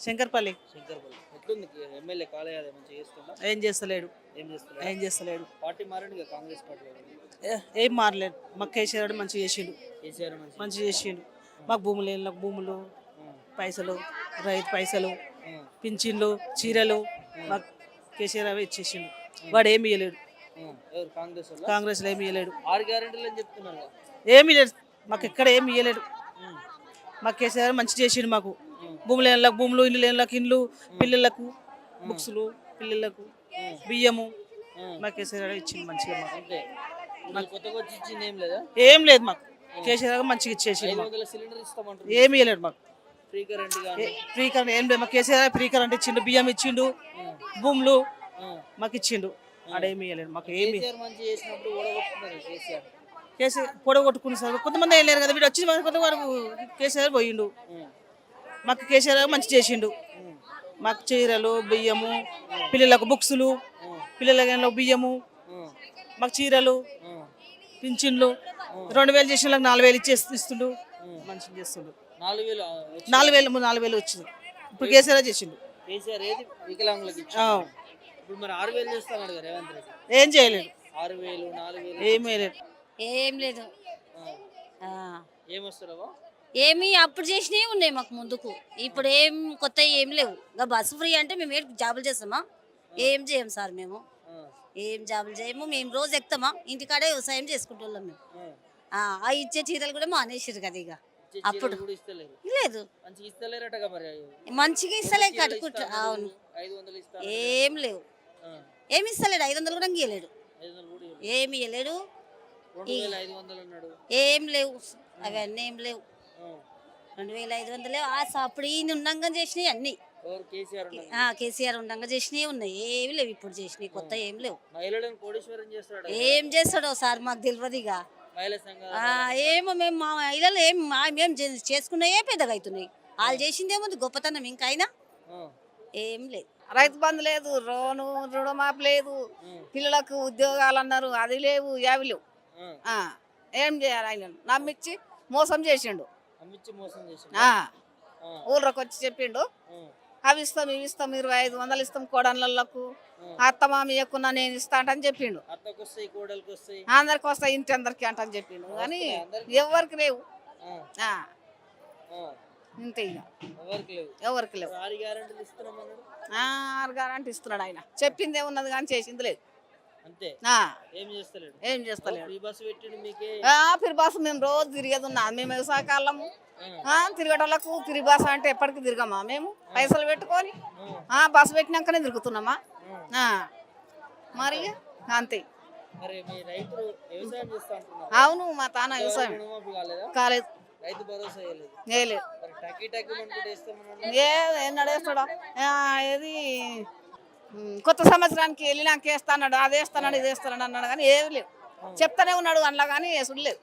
శంకర్పల్లి. శంకర్పల్లి ఎట్లుంది ఎమ్మెల్యే కాలేయాలి మంచిగా చేస్తుందా? ఏం చేస్తలేడు. ఏం చేస్తున్నాడు? ఏం చేస్తలేడు. పార్టీ మారండి కాంగ్రెస్ పార్టీలో. ఏం మారలేడు. మాకు కేసీఆర్ మంచిగా చేసిండు. కేసీఆర్ మంచిగా చేసిండు. మాకు భూములు ఏళ్ళ భూములు, పైసలు, రైతు పైసలు, పింఛన్లు, చీరలు మాకు కేసీఆర్ అవే ఇచ్చేసిండు. వాడు ఏమి ఇవ్వలేడు. ఎవరు కాంగ్రెస్ వల్ల? కాంగ్రెస్లో ఏమి ఇవ్వలేడు. 6 గ్యారెంటీలు అని చెప్తున్నారు కదా. ఏమి లేదు. మాకు ఎక్కడ ఏమి ఇవ్వలేడు. మాకు కేసీఆర్ మంచి చేసిండు. మాకు భూములు ఏళ్ళకు భూములు, ఇల్లు ఏళ్ళకి ఇండ్లు, పిల్లలకు బుక్స్లు, పిల్లలకు బియ్యము మాకు కేసీఆర్ ఇచ్చింది మంచిగా. మాకు అంతే. కొత్తగా వచ్చి ఇచ్చింది ఏం లేదా? ఏం లేదు. మాకు కేసీఆర్ మంచిగా ఇచ్చేసి 500 సిలిండర్ ఇస్తామంటారు. ఏమి ఇవ్వలేడు. మాకు ఫ్రీ కరెంట్ కానీ ఫ్రీ కరెంట్ ఏం లేదు. మాకు కేసీఆర్ ఫ్రీ కరెంట్ ఇచ్చిండు, బియ్యం ఇచ్చిండు, భూములు మాకు ఇచ్చిండు. ఆడేమి ఇవ్వలేడు. మాకు ఏమి మంచి చేసినప్పుడు ఓడగొట్టుకున్నారు కేసీఆర్. కేసీఆర్ పొడగొట్టుకుని సార్ కొంతమంది వెళ్ళారు కదా. వీడు వచ్చి కొంత వరకు కేసీఆర్ పోయిండు. మాకు కేసీఆర్ మంచి చేసిండు. మాకు చీరలు, బియ్యము, పిల్లలకు బుక్స్లు, పిల్లల బియ్యము, మాకు చీరలు, పింఛన్లు 2000 చేసిన 4000 ఇస్తుండు. మంచిగా చేస్తుండు. 4000 వచ్చింది. ఇప్పుడు కేసీఆర్ చేసిండు. కేసీఆర్ ఏది వికలాంగులకు ఇప్పుడు మరి 6000 చేస్తాడు కదా రేవంత్ రెడ్డి. ఏం చేయలేడు. 6000 4000 ఏమీ లేదు. ఏం లేదు. ఏమొస్తారవా? ఏమి అప్పుడు చేసినవి ఉన్నాయి మాకు ముందుకు. ఇప్పుడు ఏం కొత్త ఏం లేవు. ఇంకా బస్సు ఫ్రీ అంటే మేము ఏం జాబులు చేస్తామా? ఏం చేయం సార్. మేము ఏం జాబులు చేయము. మేము రోజు ఎక్కుతామా? ఇంటికాడే వ్యవసాయం చేసుకుంటున్నాం మేము. ఆ ఇచ్చే చీరలు కూడా మానేసారు కదా. ఇక అప్పుడు లేదు. మంచిగా ఇస్తలే కట్టుకుంటా. అవును. ఏం లేవు. ఏమి ఇస్తలేడు. 500 కూడా ఇవ్వలేడు. ఏమి ఇవ్వలేడు. ఏం లేవు. అవన్నీ ఏం లేవు. 2500 అప్పుడు ఈయన ఉండంగా చేసినాయి అన్ని. కేసీఆర్ ఉండంగా చేసినవి ఉన్నాయి. ఏమి లేవు ఇప్పుడు చేసినాయి. కొత్త ఏం లేవు. ఏం చేస్తాడో సార్ మాకు తెలియదు. ఇక ఏమో మేము మా మహిళలు మేము చేసుకున్నాయే పెద్దగా అవుతున్నాయి. వాళ్ళు చేసింది ఏముంది గొప్పతనం ఇంకైనా ఏం లేదు. రైతు బంధు లేదు, రుణమాఫీ లేదు, పిల్లలకు ఉద్యోగాలు అన్నారు అది లేవు, అవి లేవు. ఏం చేయాలి? ఆయన నమ్మిచ్చి మోసం చేసిండు. ఊళ్ళకి వచ్చి చెప్పిండు అవి ఇస్తాం ఇవి ఇస్తాం 2500 ఇస్తాం కోడళ్ళకు, అత్తమామి ఎక్కున్నా నేను ఇస్తా అని చెప్పిండు. అందరికి వస్తాయి ఇంటి అందరికి అంటని చెప్పిండు. కానీ ఎవరికి లేవు. ఇంతే. ఇక ఎవరికి లేవు. 6 గ్యారెంటీ ఇస్తున్నాడు. ఆయన చెప్పిందే ఉన్నది కానీ చేసింది లేదు. ఏం చేస్తలేడు. ఫ్రీ బస్ మేము రోజు తిరిగేది ఉన్నా. మేము వ్యవసాయకాలము తిరిగేటోళ్ళకు ఫ్రీ బస్ అంటే ఎప్పటికి తిరగమా? మేము పైసలు పెట్టుకొని బస్సు పెట్టినాకనే తిరుగుతున్నామా? మరి అంతే. అవును. మా తాన వ్యవసాయం కాలేదు. నడేస్తాడా? ఏది కొత్త సంవత్సరానికి వెళ్ళినాక వేస్తాడు, అది వేస్తాడు, ఇది వేస్తాడు అన్నాడు కానీ ఏమి లేవు. చెప్తానే ఉన్నాడు అందులో కానీ వేసుడు లేదు.